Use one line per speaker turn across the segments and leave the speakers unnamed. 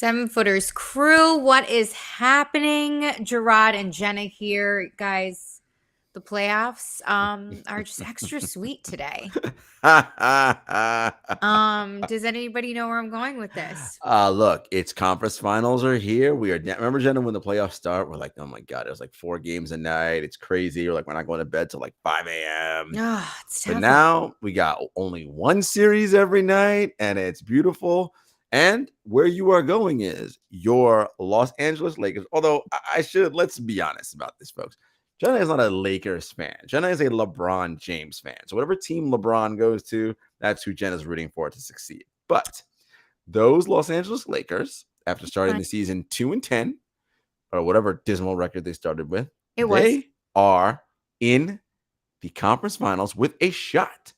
Seven Footers crew, what is happening? Jarod and Jenna here, guys. The playoffs are just extra sweet today. Does anybody know where I'm going with this?
Look, it's conference finals are here. We are. Remember, Jenna, when the playoffs start, we're like, oh my god, it was like 4 games a night. It's crazy. We're like, we're not going to bed till like 5 a.m.
It's
But
tough.
now we got only one series every night, and it's beautiful. And where you are going is your Los Angeles Lakers. Although let's be honest about this, folks. Jenna is not a Lakers fan. Jenna is a LeBron James fan. So whatever team LeBron goes to, that's who Jenna's rooting for to succeed. But those Los Angeles Lakers, after starting the season 2-10, or whatever dismal record they started with, they are in the conference finals with a shot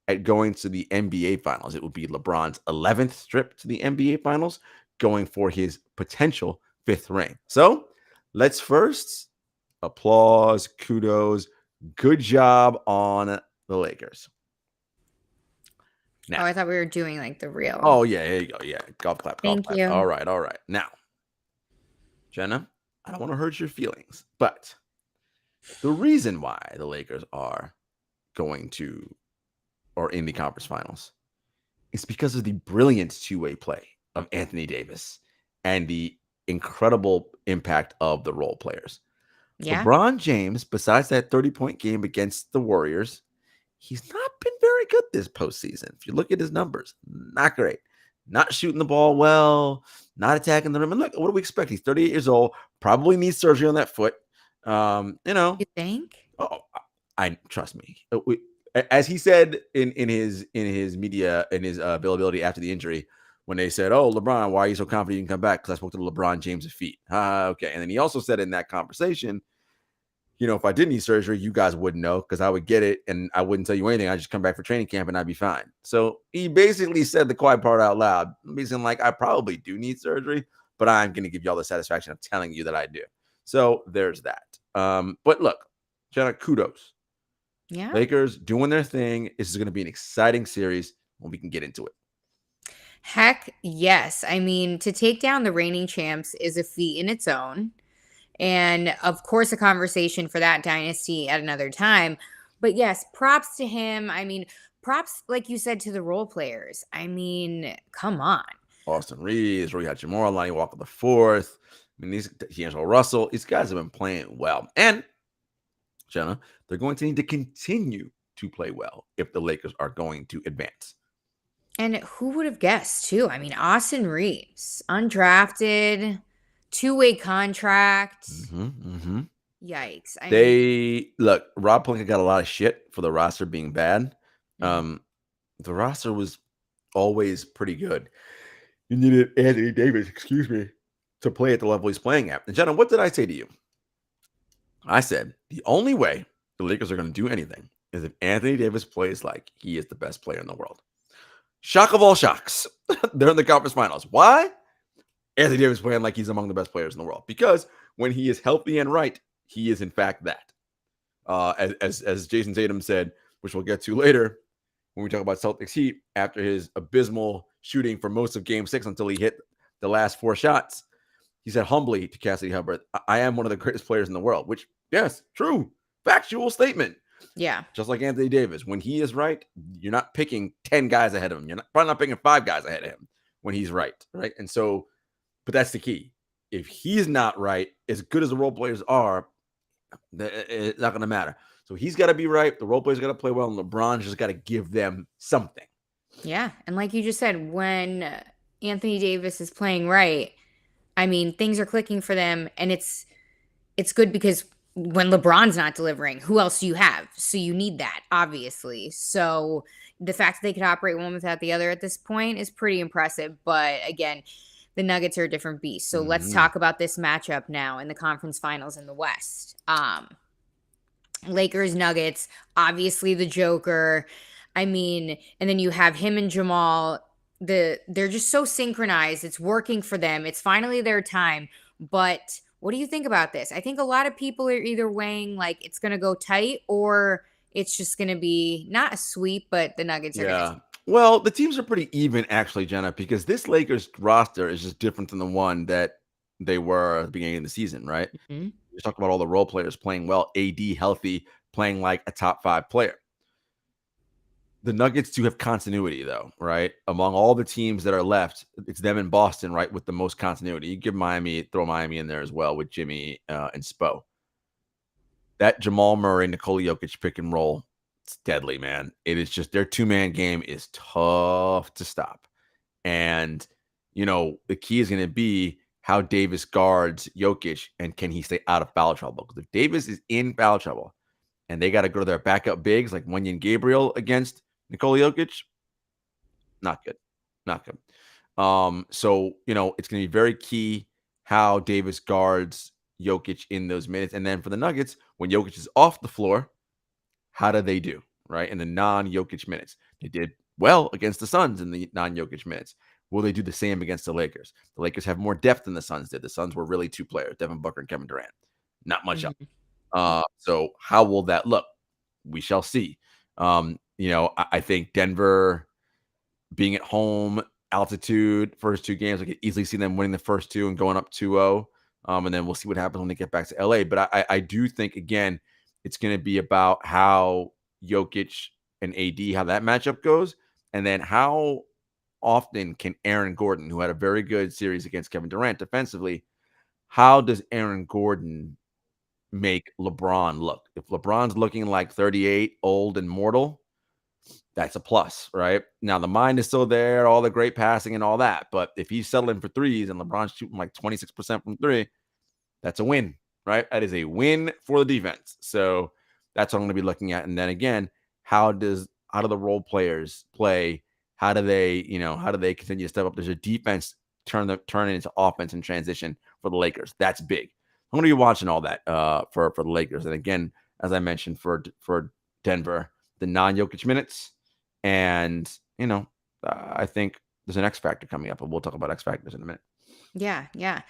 at going to the NBA finals. It would be LeBron's 11th trip to the NBA finals, going for his potential 5th ring. So let's first applause, kudos, good job on the Lakers.
Now, I thought we were doing like the real.
Oh, yeah, here you go. Yeah, golf clap.
Thank you.
All right. Now, Jenna, I don't want to hurt your feelings, but the reason why the Lakers are going to or in the conference finals is because of the brilliant two-way play of Anthony Davis and the incredible impact of the role players. Yeah. LeBron James, besides that 30-point game against the Warriors, he's not been very good this postseason. If you look at his numbers, not great. Not shooting the ball well, not attacking the rim. And look, what do we expect? He's 38 years old, probably needs surgery on that foot.
You think?
Oh, I trust me. As he said in his media, in his availability after the injury, when they said, "Oh, LeBron, why are you so confident you can come back?" Because I spoke to the LeBron James of feet. Okay. And then he also said in that conversation, if I did need surgery, you guys wouldn't know because I would get it and I wouldn't tell you anything. I'd just come back for training camp and I'd be fine. So he basically said the quiet part out loud, basically like, I probably do need surgery, but I'm going to give you all the satisfaction of telling you that I do. So there's that. But look, Jenna, kudos.
Yeah.
Lakers doing their thing. This is going to be an exciting series when we can get into it.
Heck yes. I mean, to take down the reigning champs is a feat in its own. And of course, a conversation for that dynasty at another time. But yes, props to him. I mean, props, like you said, to the role players. I mean, come on.
Austin Reeves, Roy Hachimura, Lonnie Walker the fourth. I mean, D'Angelo Russell, these guys have been playing well. And, Jenna, they're going to need to continue to play well if the Lakers are going to advance.
And who would have guessed, too? I mean, Austin Reeves, undrafted, two-way contract. Yikes.
Look, Rob Pelinka got a lot of shit for the roster being bad. The roster was always pretty good. You needed Anthony Davis, to play at the level he's playing at. And Jenna, what did I say to you? I said, the only way the Lakers are going to do anything is if Anthony Davis plays like he is the best player in the world. Shock of all shocks. They're in the conference finals. Why? Anthony Davis playing like he's among the best players in the world. Because when he is healthy and right, he is in fact that. As Jason Tatum said, which we'll get to later when we talk about Celtics Heat, after his abysmal shooting for most of Game 6 until he hit the last 4 shots, he said humbly to Cassidy Hubbard, I am one of the greatest players in the world, which, yes, true, factual statement.
Yeah.
Just like Anthony Davis. When he is right, you're not picking 10 guys ahead of him. You're probably not picking 5 guys ahead of him when he's right? And so, but that's the key. If he's not right, as good as the role players are, it's not going to matter. So he's got to be right. The role players got to play well, and LeBron's just got to give them something.
Yeah. And like you just said, when Anthony Davis is playing right, I mean, things are clicking for them, and it's good because when LeBron's not delivering, who else do you have? So you need that, obviously. So the fact that they could operate one without the other at this point is pretty impressive. But again, the Nuggets are a different beast. So let's talk about this matchup now in the conference finals in the West. Lakers, Nuggets, obviously the Joker. I mean, and then you have him and Jamal. They're just so synchronized. It's working for them. It's finally their time. But what do you think about this? I think a lot of people are either weighing like it's going to go tight or it's just going to be not a sweep, but the Nuggets are going to.
Well, the teams are pretty even, actually, Jenna, because this Lakers roster is just different than the one that they were at the beginning of the season, right?
Hmm.
You talked about all the role players playing well, AD healthy, playing like a top 5 player. The Nuggets do have continuity, though, right? Among all the teams that are left, it's them in Boston, right, with the most continuity. You give Miami, throw Miami in there as well with Jimmy and Spo. That Jamal Murray, Nikola Jokic pick and roll, it's deadly, man. It is just their 2-man game is tough to stop. And, the key is going to be how Davis guards Jokic and can he stay out of foul trouble? Because if Davis is in foul trouble and they got to go to their backup bigs like Wenyan Gabriel against Nikola Jokic, not good. Not good. So, it's going to be very key how Davis guards Jokic in those minutes. And then for the Nuggets, when Jokic is off the floor, how do they do, right? In the non-Jokic minutes. They did well against the Suns in the non-Jokic minutes. Will they do the same against the Lakers? The Lakers have more depth than the Suns did. The Suns were really 2 players, Devin Booker and Kevin Durant. Not much else.
Hmm.
So how will that look? We shall see. I think Denver being at home, altitude, first 2 games, I could easily see them winning the first 2 and going up 2-0. And then we'll see what happens when they get back to LA. But I do think, again, it's going to be about how Jokic and AD, how that matchup goes. And then how often can Aaron Gordon, who had a very good series against Kevin Durant defensively, how does Aaron Gordon make LeBron look? If LeBron's looking like 38, old and mortal, that's a plus, right? Now, the mind is still there, all the great passing and all that. But if he's settling for threes and LeBron's shooting like 26% from 3, that's a win, right? That is a win for the defense. So that's what I'm going to be looking at. And then again, how do the role players play? How do they continue to step up? There's a defense turn it into offense and transition for the Lakers. That's big. I'm going to be watching all that for the Lakers. And again, as I mentioned, for Denver, the non-Jokic minutes. And, I think there's an X factor coming up, and we'll talk about X factors in a minute.
Yeah, yeah.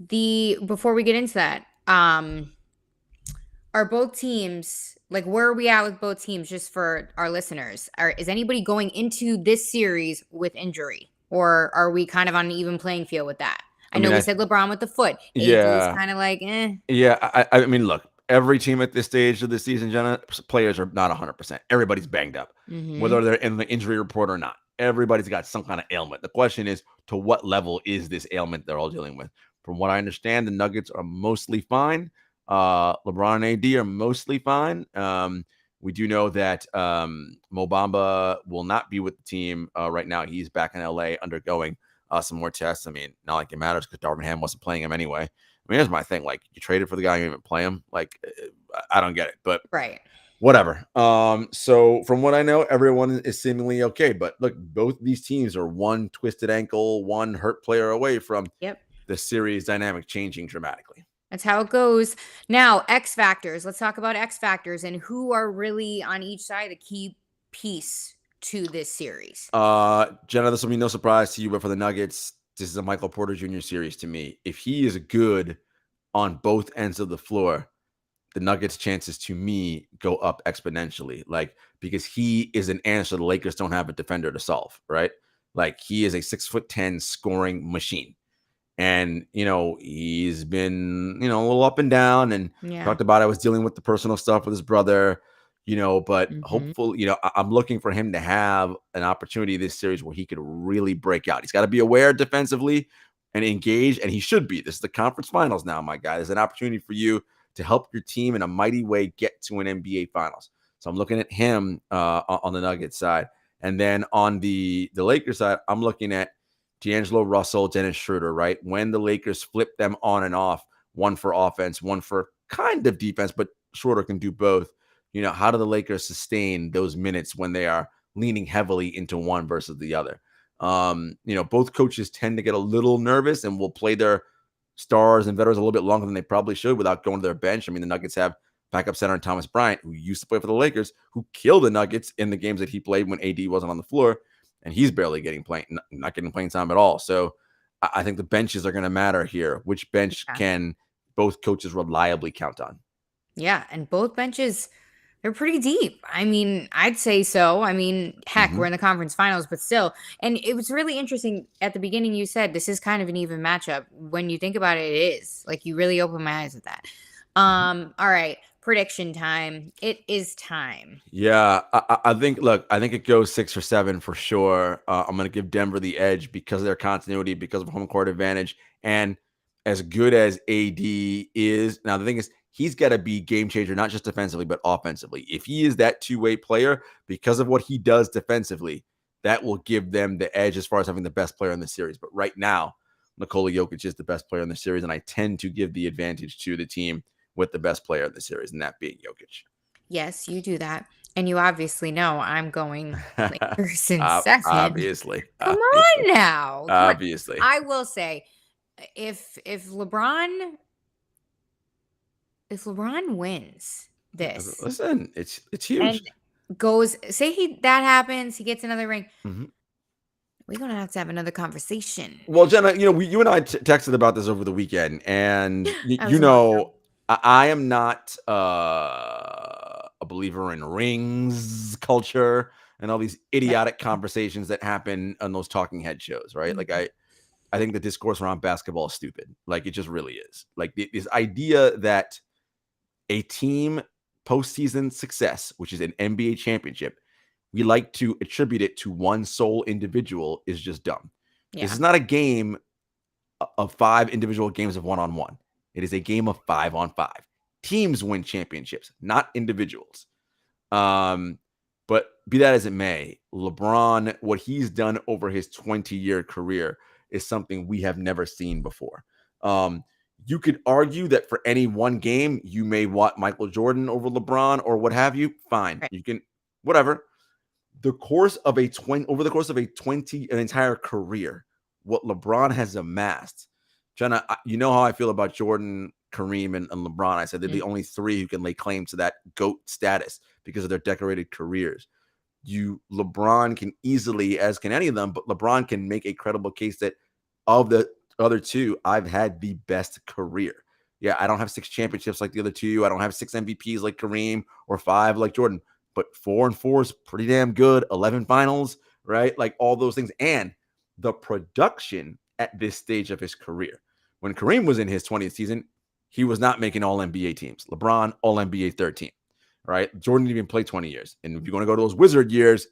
Before we get into that, are both teams, like, where are we at with both teams, just for our listeners? Is anybody going into this series with injury, or are we kind of on an even playing field with that? I know we said LeBron with the foot. AD's
Yeah.
kind of like, eh.
Yeah, I mean, look, every team at this stage of the season, Jenna, players are not 100%. Everybody's banged up,
Mm-hmm.
whether they're in the injury report or not. Everybody's got some kind of ailment. The question is, to what level is this ailment they're all dealing with? From what I understand, the Nuggets are mostly fine. LeBron and AD are mostly fine. We do know that Mo Bamba will not be with the team right now. He's back in LA undergoing some more tests. I mean, not like it matters because Darvin Ham wasn't playing him anyway. I mean, here's my thing. Like, you traded for the guy, you didn't even play him. Like, I don't get it, but
Right.
whatever. So from what I know, everyone is seemingly okay. But look, both these teams are one twisted ankle, one hurt player away from
Yep.
the series dynamic changing dramatically.
That's how it goes. Now, X factors. Let's talk about X factors and who are really on each side the key piece to this series.
Jenna, this will be no surprise to you, but for the Nuggets, this is a Michael Porter Jr. series to me. If he is good on both ends of the floor, the Nuggets' chances to me go up exponentially. Like, because he is an answer the Lakers don't have a defender to solve, right? Like, he is a 6'10" scoring machine. And, he's been, a little up and down, and
Yeah.
talked about I was dealing with the personal stuff with his brother, but
Mm-hmm.
hopefully, I'm looking for him to have an opportunity this series where he could really break out. He's got to be aware defensively and engage, and he should be. This is the conference finals now, my guy. There's an opportunity for you to help your team in a mighty way get to an NBA finals. So I'm looking at him on the Nuggets side. And then on the Lakers side, I'm looking at D'Angelo Russell, Dennis Schroeder, right? When the Lakers flip them on and off, one for offense, one for kind of defense, but Schroeder can do both. How do the Lakers sustain those minutes when they are leaning heavily into one versus the other? Both coaches tend to get a little nervous and will play their stars and veterans a little bit longer than they probably should without going to their bench. I mean, the Nuggets have backup center Thomas Bryant, who used to play for the Lakers, who killed the Nuggets in the games that he played when AD wasn't on the floor, and he's barely not getting playing time at all. So I think the benches are going to matter here. Which bench
Yeah.
can both coaches reliably count on?
Yeah. And both benches, They're pretty deep. I mean, I'd say so. I mean, heck, we're
Mhm.
in the conference finals, but still. And it was really interesting at the beginning. You said this is kind of an even matchup. When you think about it, it is. Like you really open my eyes at that.
Mhm.
All right. Prediction time. It is time.
Yeah, I think. Look, I think it goes 6 or 7 for sure. I'm going to give Denver the edge because of their continuity, because of home court advantage, and as good as AD is now, the thing is he's got to be game changer, not just defensively but offensively. If he is that two-way player, because of what he does defensively, that will give them the edge as far as having the best player in the series. But right now, Nikola Jokic is the best player in the series, and I tend to give the advantage to the team with the best player in the series, and that being Jokic.
Yes, you do that. And you obviously know I'm going Lakers in 7.
Obviously,
Come on now. Come on.
obviously.
I will say if LeBron wins this
Listen, it's
and
huge.
goes say he that happens, he gets another ring,
Mhm.
we're gonna have to have another conversation.
Well, Jenna, you and I texted about this over the weekend, and
I was emotional.
I am not a believer in rings culture and all these
Like,
idiotic conversations that happen on those talking head shows, right? Like
mhm,
I think the discourse around basketball is stupid. Like it just really is. Like this idea that a team postseason success, which is an NBA championship, we like to attribute it to one sole individual is just dumb. This
yeah.
is not a game of 5 individual games of one-on-one. It is a game of 5-on-5. Teams win championships, not individuals. Um, but be that as it may, LeBron, what he's done over his 20-year career is something we have never seen before. Um, you could argue that for any one game, you may want Michael Jordan over LeBron or what have you. Fine.
Right.
You can, whatever. The course of a 20, over the course of an entire career, what LeBron has amassed. Jenna, you know how I feel about Jordan, Kareem, and LeBron. I said they're the
Mm,
only three who can lay claim to that GOAT status because of their decorated careers. LeBron can easily, as can any of them, but LeBron can make a credible case that of the other two, I've had the best career. Yeah, I don't have 6 championships like the other two. I don't have 6 MVPs like Kareem or 5 like Jordan, but 4 and 4 is pretty damn good. 11 finals, right? Like all those things. And the production at this stage of his career. When Kareem was in his 20th season, he was not making all NBA teams. LeBron, all NBA third team, right? Jordan didn't even play 20 years. And if you're going to go to those Wizard years,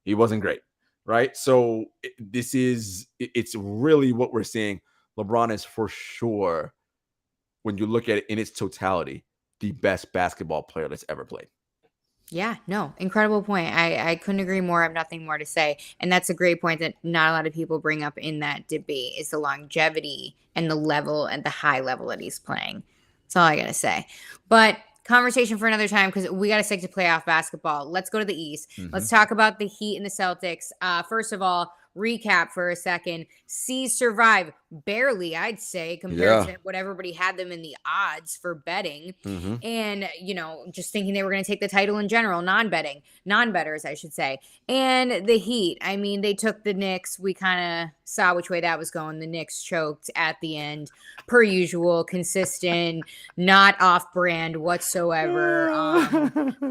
he wasn't great, right? So it's really what we're seeing. LeBron is for sure, when you look at it in its totality, the best basketball player that's ever played.
yeah, no, incredible point. I couldn't agree more. I have nothing more to say. And that's a great point that not a lot of people bring up in that debate is the longevity and the level and the high level that he's playing. That's all I gotta say. But conversation for another time because we gotta stick to playoff basketball. Let's go to the East.
Mm-hmm.
Let's talk about the Heat and the Celtics. First of all, recap for a second. C's survive barely, I'd say, compared
Yeah.
to what everybody had them in the odds for betting.
Mm-hmm.
And, just thinking they were going to take the title in general, non-betters, I should say. And the Heat, I mean, they took the Knicks. We kind of saw which way that was going. The Knicks choked at the end, per usual, consistent, not off brand whatsoever.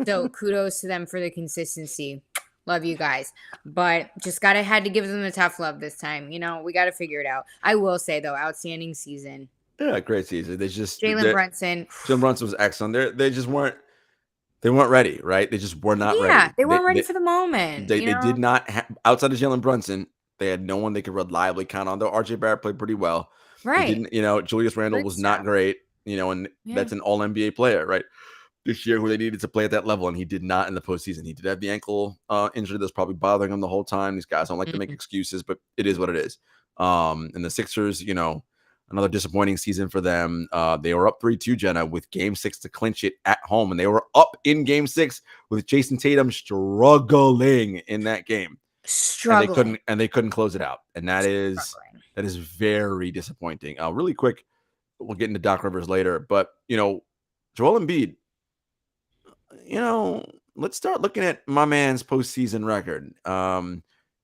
So kudos to them for the consistency. Love you guys. But just had to give them the tough love this time. We got to figure it out. I will say, though, outstanding season.
Yeah, great season.
Jalen Brunson.
Jalen Brunson was excellent. They weren't ready, right? They just were not
Yeah,
ready.
they weren't ready for the moment,
They did not outside of Jalen Brunson. They had no one they could reliably count on. Though RJ Barrett played pretty well. They
Right.
didn't, Julius Randle
Great
was not
stuff.
great, and
Yeah.
that's an All NBA player, right? This year, who they needed to play at that level, and he did not in the postseason. He did have the ankle injury that's probably bothering him the whole time. These guys don't like to make
Mhm.
excuses, but it is what it is. And the Sixers, another disappointing season for them. They were up 3-2, Jenna, with Game 6 to clinch it at home, and they were up in Game 6 with Jason Tatum struggling in that game, and
Struggling.
they couldn't close it out, and that is
Struggling.
very disappointing. Really quick, we'll get into Doc Rivers later, but Joel Embiid, let's start looking at my man's postseason record.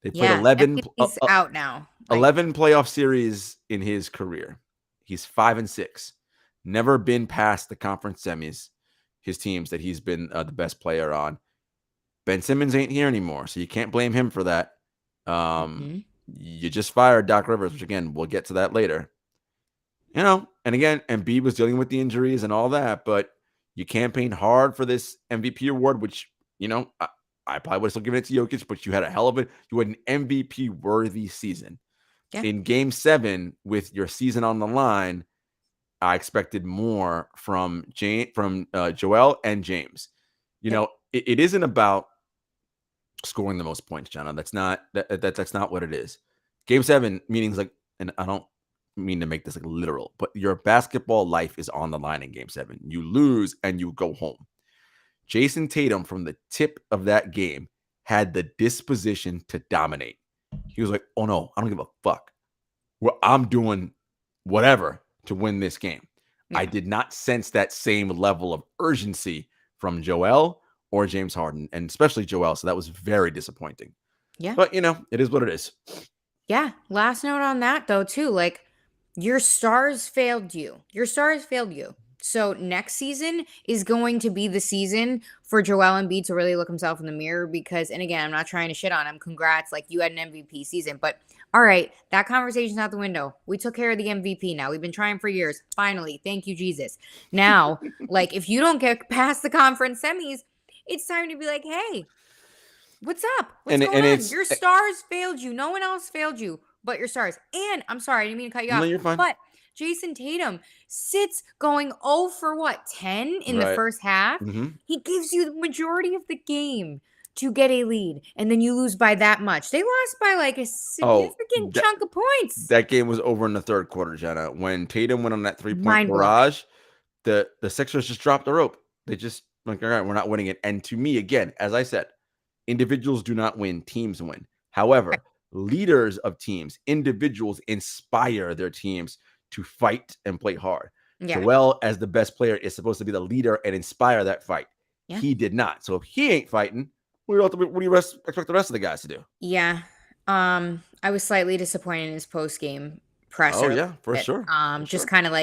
They played
Yeah. I think he's out now. Like,
11 playoff series in his career. He's 5-6. Never been past the conference semis. his teams that he's been the best player on. Ben Simmons ain't here anymore, so you can't blame him for that. You just fired Doc Rivers, which again, we'll get to that later. And again, Embiid was dealing with the injuries and all that, but you campaigned hard for this MVP award, which, I probably would still given it to Jokic, but you had a hell of it. You had an MVP worthy season. Yeah. In game 7, with your season on the line, I expected more from Joel and James. It isn't about scoring the most points, Jenna. That's not what it is. Game 7 meanings and I don't mean to make this literal, but your basketball life is on the line in game 7. You lose and you go home. Jason Tatum, from the tip of that game, had the disposition to dominate. He was like, oh no, I don't give a fuck. Well, I'm doing whatever to win this game. Yeah. I did not sense that same level of urgency from Joel or James Harden, and especially Joel. So that was very disappointing. Yeah. But, it is what it is.
Yeah. Last note on that, though, too. Your stars failed you. So next season is going to be the season for Joel Embiid to really look himself in the mirror because, and again, I'm not trying to shit on him. Congrats. You had an MVP season. But, all right, that conversation's out the window. We took care of the MVP now. We've been trying for years. Finally. Thank you, Jesus. Now, if you don't get past the conference semis, it's time to be like, hey, what's up? What's going on? Your stars failed you. No one else failed you but your stars. And I'm sorry, I didn't mean to cut you off.
No, you're fine.
But Jason Tatum sits going 0 for 10 in the first half. Mm-hmm. He gives you the majority of the game to get a lead, and then you lose by that much. They lost by a significant chunk of points.
That game was over in the third quarter, Jenna. When Tatum went on that 3-point barrage, the Sixers just dropped the rope. They just all right, we're not winning it. And to me, again, as I said, individuals do not win, teams win. However, leaders of teams, individuals inspire their teams to fight and play hard. Yeah. Joel, as the best player, is supposed to be the leader and inspire that fight. Yeah. He did not. So if he ain't fighting, what do you expect the rest of the guys to do?
Yeah. I was slightly disappointed in his post-game presser.
Oh, yeah, for sure.
Just kind of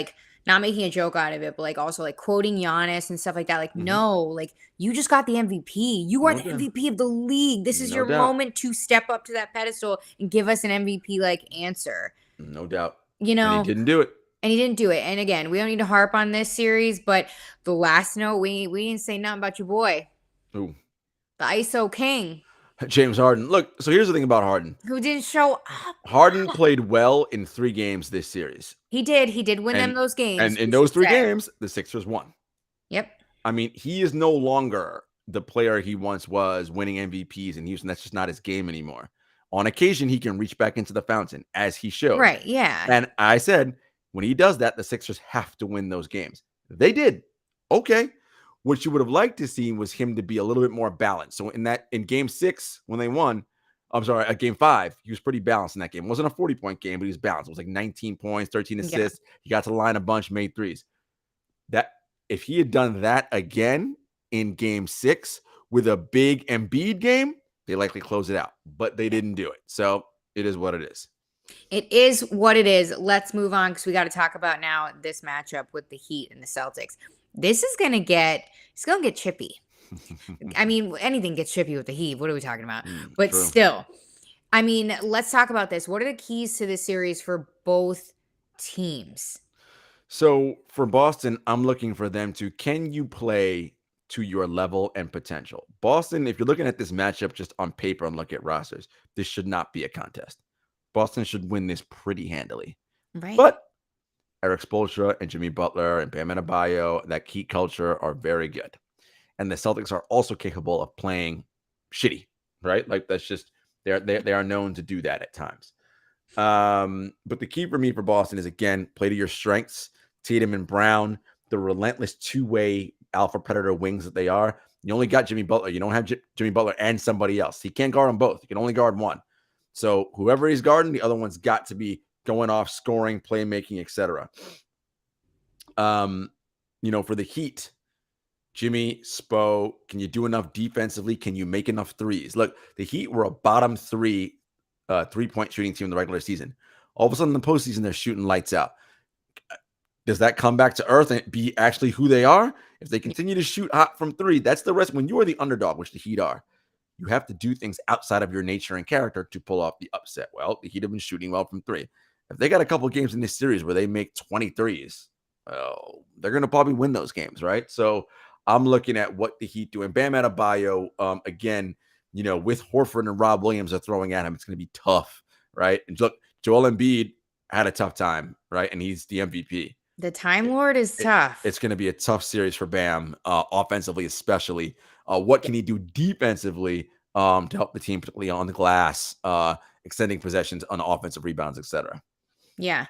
not making a joke out of it, but also quoting Giannis and stuff like that. No, you just got the MVP. You are the MVP of the league. This is your moment to step up to that pedestal and give us an MVP answer.
No doubt. And he didn't do it.
And again, we don't need to harp on this series, but the last note, we didn't say nothing about your boy.
Who?
The ISO King.
James Harden. Look, so here's the thing about Harden.
Who didn't show up.
Harden played well in 3 games this series.
He did win them those games.
And in those 3 games, the Sixers won.
Yep.
I mean, he is no longer the player he once was, winning MVPs in Houston. That's just not his game anymore. On occasion, he can reach back into the fountain, as he showed.
Right, yeah.
And I said, when he does that, the Sixers have to win those games. They did. Okay. What you would have liked to see was him to be a little bit more balanced. So in game 6, when they won, at game 5, he was pretty balanced in that game. It wasn't a 40-point game, but he was balanced. It was 19 points, 13 assists. Yeah. He got to the line a bunch, made threes. That if he had done that again in game 6 with a big Embiid game, they likely close it out, but they didn't do it. So it is what it is.
It is what it is. Let's move on because we got to talk about now this matchup with the Heat and the Celtics. This is going to get chippy. I mean, anything gets chippy with the Heat. What are we talking about? But true. Still, I mean, let's talk about this. What are the keys to this series for both teams?
So for Boston, I'm looking for them to, can you play to your level and potential? Boston, if you're looking at this matchup just on paper and look at rosters, this should not be a contest. Boston should win this pretty handily.
Right.
But Eric Spoelstra and Jimmy Butler and Bam Adebayo, that Heat culture, are very good. And the Celtics are also capable of playing shitty, right? That's just, they are known to do that at times. But the key for me for Boston is, again, play to your strengths. Tatum and Brown, the relentless two-way alpha predator wings that they are. You only got Jimmy Butler. You don't have Jimmy Butler and somebody else. He can't guard them both. You can only guard one. So whoever he's guarding, the other one's got to be going off, scoring, playmaking, etc. For the Heat, Jimmy, Spo, can you do enough defensively? Can you make enough threes? Look, the Heat were a bottom 3 3-point shooting team in the regular season. All of a sudden in the postseason, they're shooting lights out. Does that come back to earth and be actually who they are? If they continue to shoot hot from three, that's the rest. When you are the underdog, which the Heat are, you have to do things outside of your nature and character to pull off the upset. Well, the Heat have been shooting well from three. If they got a couple of games in this series where they make 23s, well, they're going to probably win those games, right? So I'm looking at what the Heat do. And Bam Adebayo, again, with Horford and Rob Williams are throwing at him, it's going to be tough, right? And look, Joel Embiid had a tough time, right? And he's the MVP.
The Time Lord is tough.
It's going to be a tough series for Bam, offensively especially. What can he do defensively to help the team, particularly on the glass, extending possessions on offensive rebounds, etc.?
Yeah.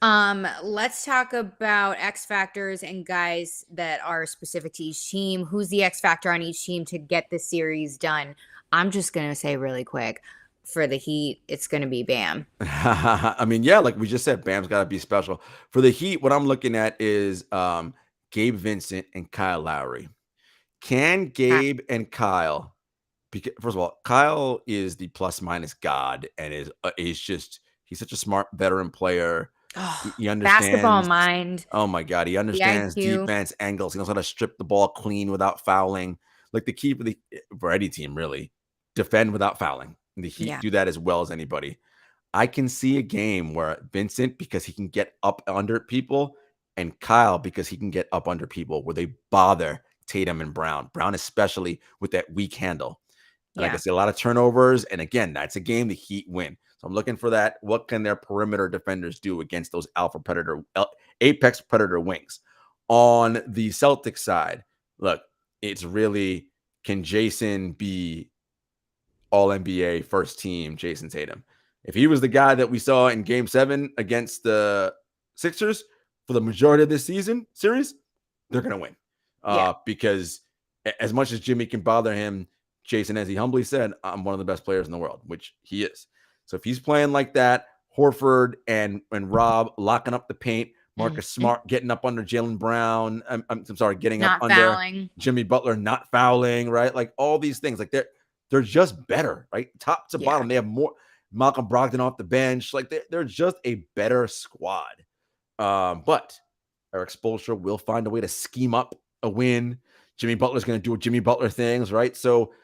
Let's talk about X factors and guys that are specific to each team. Who's the X factor on each team to get the series done? I'm just gonna say really quick, for the Heat, it's gonna be Bam.
I mean, yeah, like we just said, Bam's got to be special. For the Heat, what I'm looking at is Gabe Vincent and Kyle Lowry. Can Gabe and Kyle? Because first of all, Kyle is the plus minus god, and is just he's such a smart veteran player.
Oh,
He understands
basketball mind.
Oh my god, he understands
IQ.
defense angles. He knows how to strip the ball clean without fouling. Like the key for any team, really, defend without fouling. And the Heat do that as well as anybody. I can see a game where Vincent, because he can get up under people, and Kyle, because he can get up under people, where they bother Tatum and Brown. Brown especially with that weak handle. And I can see a lot of turnovers. And again, that's a game the Heat win. So I'm looking for that. What can their perimeter defenders do against those apex predator wings? On the Celtics side, look, it's really, can Jason be all NBA first team Jason Tatum? If he was the guy that we saw in Game 7 against the Sixers for the majority of this series, they're going to win. Because as much as Jimmy can bother him, Jason, as he humbly said, I'm one of the best players in the world, which he is. So if he's playing like that, Horford and Rob locking up the paint, Marcus Smart getting up under Jaylen Brown, I'm sorry, getting
not
up
fouling.
Under Jimmy Butler, not fouling, right? Like all these things, like they're just better, right? Top to bottom, they have more. Malcolm Brogdon off the bench, like they're just a better squad. But Eric Spoelstra will find a way to scheme up a win. Jimmy Butler's going to do Jimmy Butler things, right? So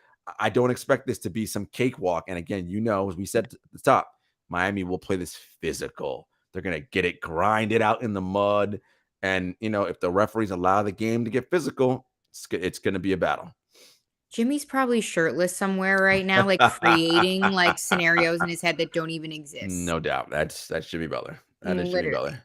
I don't expect this to be some cakewalk. And again, as we said at the top, Miami will play this physical. They're going to get it, grind it out in the mud. And, if the referees allow the game to get physical, it's going to be a battle.
Jimmy's probably shirtless somewhere right now, like creating like scenarios in his head that don't even exist.
No doubt. That's Jimmy Butler. That is Jimmy Butler.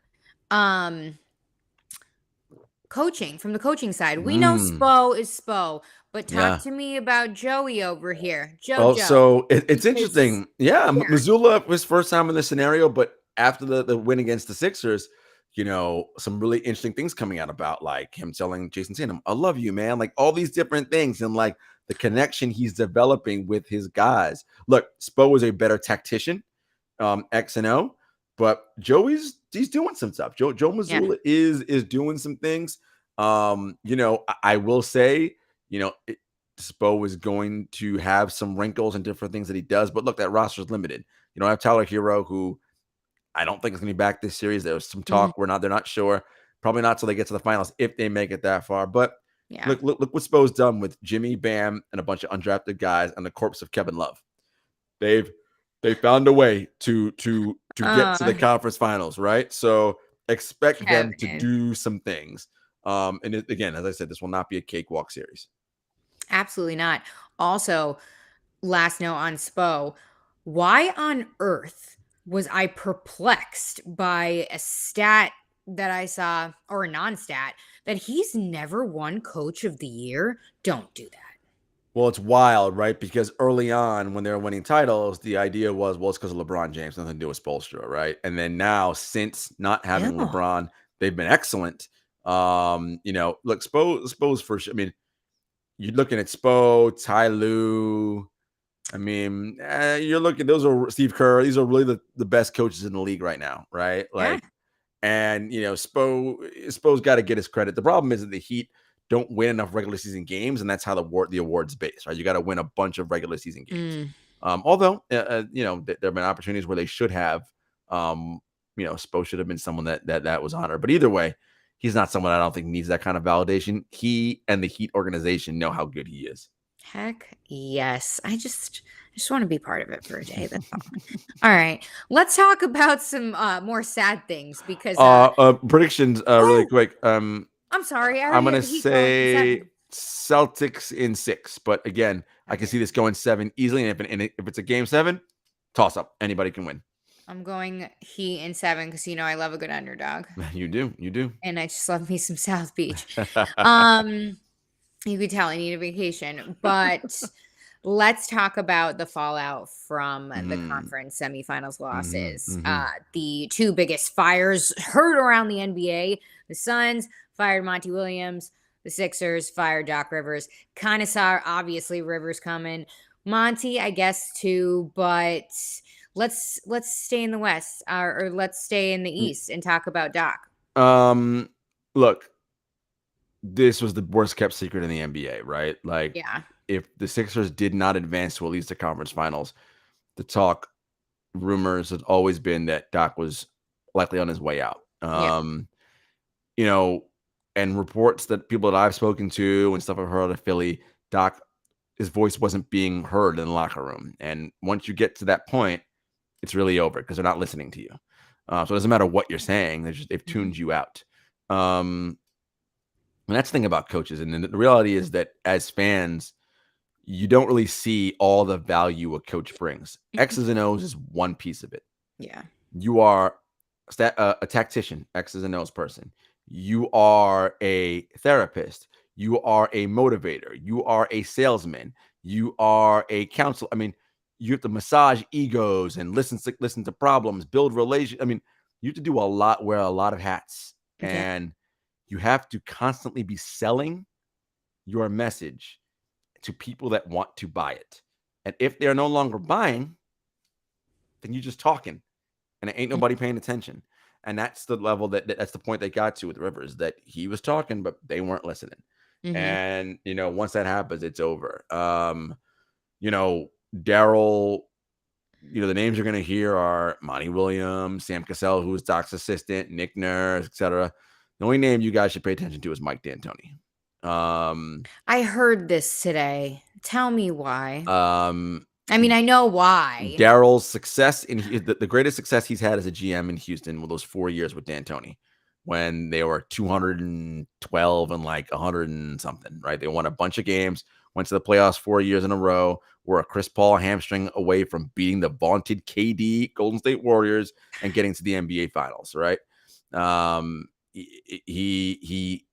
Coaching, from the coaching side, we know Spo is Spo, but talk to me about Joey over here. Joe.
So it's interesting. Yeah, Missoula, his first time in this scenario, but after the win against the Sixers, some really interesting things coming out about like him telling Jason Tatum, I love you, man. Like all these different things, and like the connection he's developing with his guys. Look, Spo is a better tactician, X and O, but he's doing some stuff. Joe Missoula is doing some things. I will say, Spo is going to have some wrinkles and different things that he does, but look, that roster is limited. You don't have Tyler Hero, who I don't think is going to be back this series. There was some talk. They're not sure. Probably not till they get to the finals, if they make it that far. But look what Spo's done with Jimmy, Bam, and a bunch of undrafted guys and the corpse of Kevin Love. They found a way to get to the conference finals, right? So expect them to do some things. And again, as I said, this will not be a cakewalk series.
Absolutely not. Also, last note on Spo, why on earth was I perplexed by a stat that I saw, or a non-stat, that he's never won Coach of the Year? Don't do that.
Well, it's wild, right? Because early on, when they were winning titles, the idea was, well, it's because of LeBron James, nothing to do with Spoelstra, right? And then now, since not having LeBron, they've been excellent. Look, Spo's for sure. I mean, you're looking at Spo, Ty Lue. I mean, you're looking, those are Steve Kerr. These are really the best coaches in the league right now, right? Like, and Spo's got to get his credit. The problem is that the Heat don't win enough regular season games, and that's how the award's based, right? You got to win a bunch of regular season games. Although, there have been opportunities where they should have, Spo should have been someone that was honored. But either way, he's not someone I don't think needs that kind of validation. He and the Heat organization know how good he is.
Heck yes. I just want to be part of it for a day. That's all. All right. Let's talk about some more sad things because
Predictions, really
oh,
quick.
I'm sorry. I
I'm
already had
gonna
the Heat going in
say
7.
Celtics in 6, but again, I can
Okay.
see this going 7 easily. And if it's a game 7, toss up. Anybody can win.
I'm going Heat in 7 because I love a good underdog.
You do.
And I just love me some South Beach. Um, you could tell I need a vacation, but let's talk about the fallout from the
Mm,
conference semifinals
mhm,
losses.
mhm.
The two biggest fires heard around the NBA: the Suns fired Monty Williams, the Sixers fired Doc Rivers. Kind of saw obviously Rivers coming, Monty, I guess too, but let's stay in the West, or let's stay in the East and talk about Doc.
Um, Look, this was the worst kept secret in the NBA, right? Like,
Yeah.
if the Sixers did not advance to at least the conference finals, the talk rumors had always been that Doc was likely on his way out.
Yeah.
You know, and reports that people that I've spoken to and stuff I've heard out of Philly, Doc, his voice wasn't being heard in the locker room. And once you get to that point, it's really over because they're not listening to you. So it doesn't matter what you're saying; they've
Mhm.
tuned you out. And that's the thing about coaches. And the reality is that as fans, you don't really see all the value a coach brings.
Mhm.
X's and O's is one piece of it.
Yeah.
You are a tactician, X's and O's person. You are a therapist. You are a motivator. You are a salesman. You are a counselor. I mean, you have to massage egos and listen to problems, build relations. I mean, you have to do a lot, wear a lot of hats,
Yeah.
and you have to constantly be selling your message to people that want to buy it. And if they're no longer buying, then you're just talking and ain't nobody paying attention. And that's the level that's the point they got to with Rivers, that he was talking, but they weren't listening.
Mhm.
And once that happens, it's over. You know, Daryl, the names you're gonna hear are Monty Williams, Sam Cassell, who was Doc's assistant, Nick Nurse, etc. The only name you guys should pay attention to is Mike D'Antoni. Um,
I heard this today. Tell me why.
um,
I mean, I know why.
Daryl's success the greatest success he's had as a GM in Houston were those 4 years with D'Antoni, when they were 212 and like 100 and something, right? They won a bunch of games, went to the playoffs 4 years in a row, were a Chris Paul hamstring away from beating the vaunted KD Golden State Warriors and getting to the NBA Finals, right?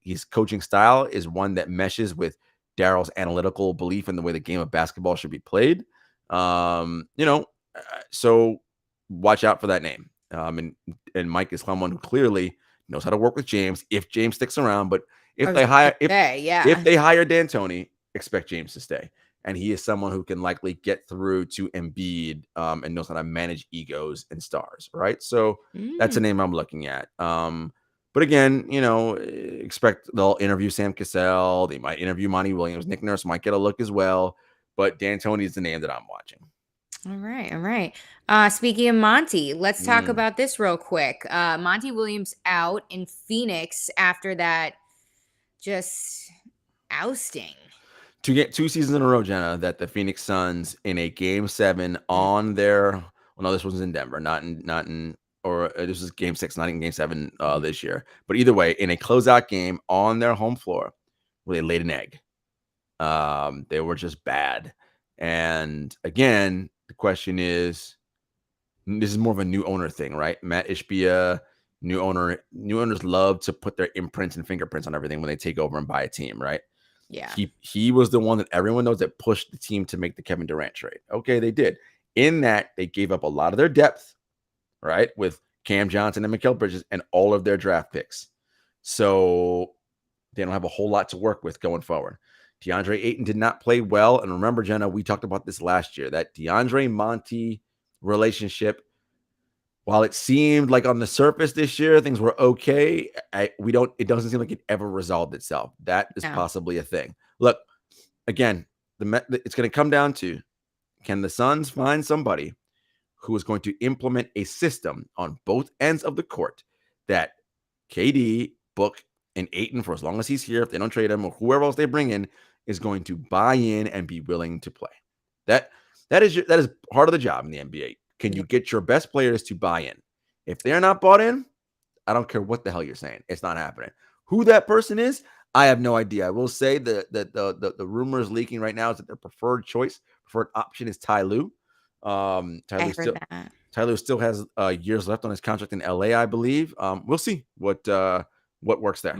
His coaching style is one that meshes with Daryl's analytical belief in the way the game of basketball should be played. Um, you know, so watch out for that name. And Mike is someone who clearly knows how to work with James if James sticks around. But
I
if
was
they
gonna
hire
say,
if
yeah.
they hire D'Antoni, expect James to stay. And he is someone who can likely get through to Embiid, and knows how to manage egos and stars, right? So that's
Mm.
a name I'm looking at. But again, expect they'll interview Sam Cassell. They might interview Monty Williams. Nick Nurse might get a look as well. But D'Antoni is the name that I'm watching.
All right, all right. Speaking of Monty, let's talk
Mm.
about this real quick. Monty Williams out in Phoenix after that just ousting.
To get 2 seasons in a row, Jenna, that the Phoenix Suns in a game 7
Mm.
on their, well, no, this was in Denver, or this was game 6, not in game 7
Mhm.
this year. But either way, in a closeout game on their home floor where they laid an egg. They were just bad. And again, the question is, this is more of a new owner thing, right? Matt Ishbia, new owner. New owners love to put their imprints and fingerprints on everything when they take over and buy a team, right?
Yeah.
He was the one that everyone knows that pushed the team to make the Kevin Durant trade. Okay, they did. In that, they gave up a lot of their depth, right? With Cam Johnson and Mikal Bridges and all of their draft picks. So they don't have a whole lot to work with going forward. DeAndre Ayton did not play well. And remember, Jenna, we talked about this last year, that DeAndre Monty relationship, while it seemed like on the surface this year things were okay, it doesn't seem like it ever resolved itself. That is
No.
possibly a thing. Look, again, it's going to come down to, can the Suns find somebody who is going to implement a system on both ends of the court that KD, Book, and Ayton, for as long as he's here, if they don't trade him or whoever else they bring in, is going to buy in and be willing to play. That is part of the job in the NBA. Can you get your best players to buy in? If they're not bought in, I don't care what the hell you're saying. It's not happening. Who that person is, I have no idea. I will say that the rumors leaking right now is that their preferred option is Ty Lue. Ty Lue still has years left on his contract in LA, I believe. We'll see what works there.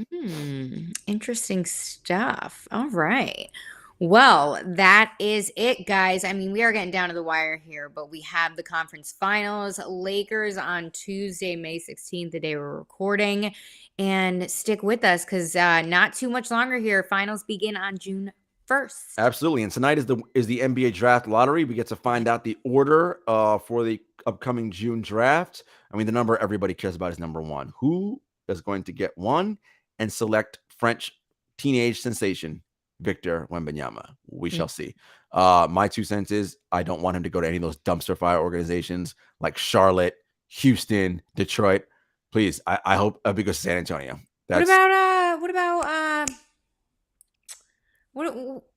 Interesting stuff. All right. Well, that is it, guys. I mean, we are getting down to the wire here, but we have the conference finals. Lakers on Tuesday, May 16th, the day we're recording. And stick with us because not too much longer here. Finals begin on June 1st.
Absolutely. And tonight is the NBA draft lottery. We get to find out the order for the upcoming June draft. I mean, the number everybody cares about is number 1. Who is going to get 1 and select French teenage sensation Victor Wembanyama? We shall see. My 2 cents is I don't want him to go to any of those dumpster fire organizations like Charlotte, Houston, Detroit. Please, I hope he goes to San Antonio.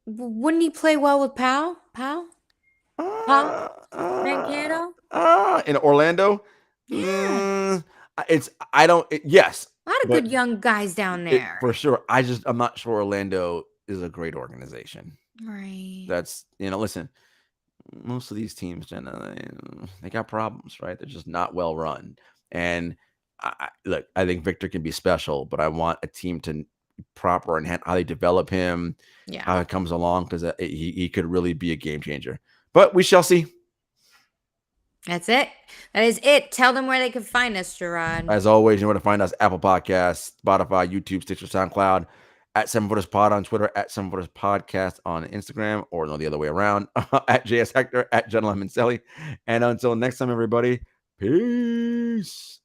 Wouldn't he play well with Powell? Mankato?
In Orlando?
Yeah.
Yes.
A lot of good young guys down there.
For sure. I'm not sure Orlando is a great organization.
Right.
That's, listen, most of these teams, Jenna, they got problems, right? They're just not well run. And I think Victor can be special, but I want a team to proper and how they develop him, how it comes along, because he could really be a game changer. But we shall see.
That's it. That is it. Tell them where they can find us, Jarod.
As always, you know where to find us: Apple Podcasts, Spotify, YouTube, Stitcher, SoundCloud, at 7footers Pod on Twitter, at 7footers Podcast on Instagram, or no, the other way around, at JS Hector, at Jenna Mincelli. And until next time, everybody, peace.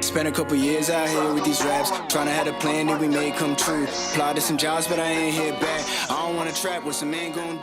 Spent a couple years out here with these raps, trying to have a plan that we made come true. Applied to some jobs, but I ain't hit back. I don't want to trap what some man gon' do.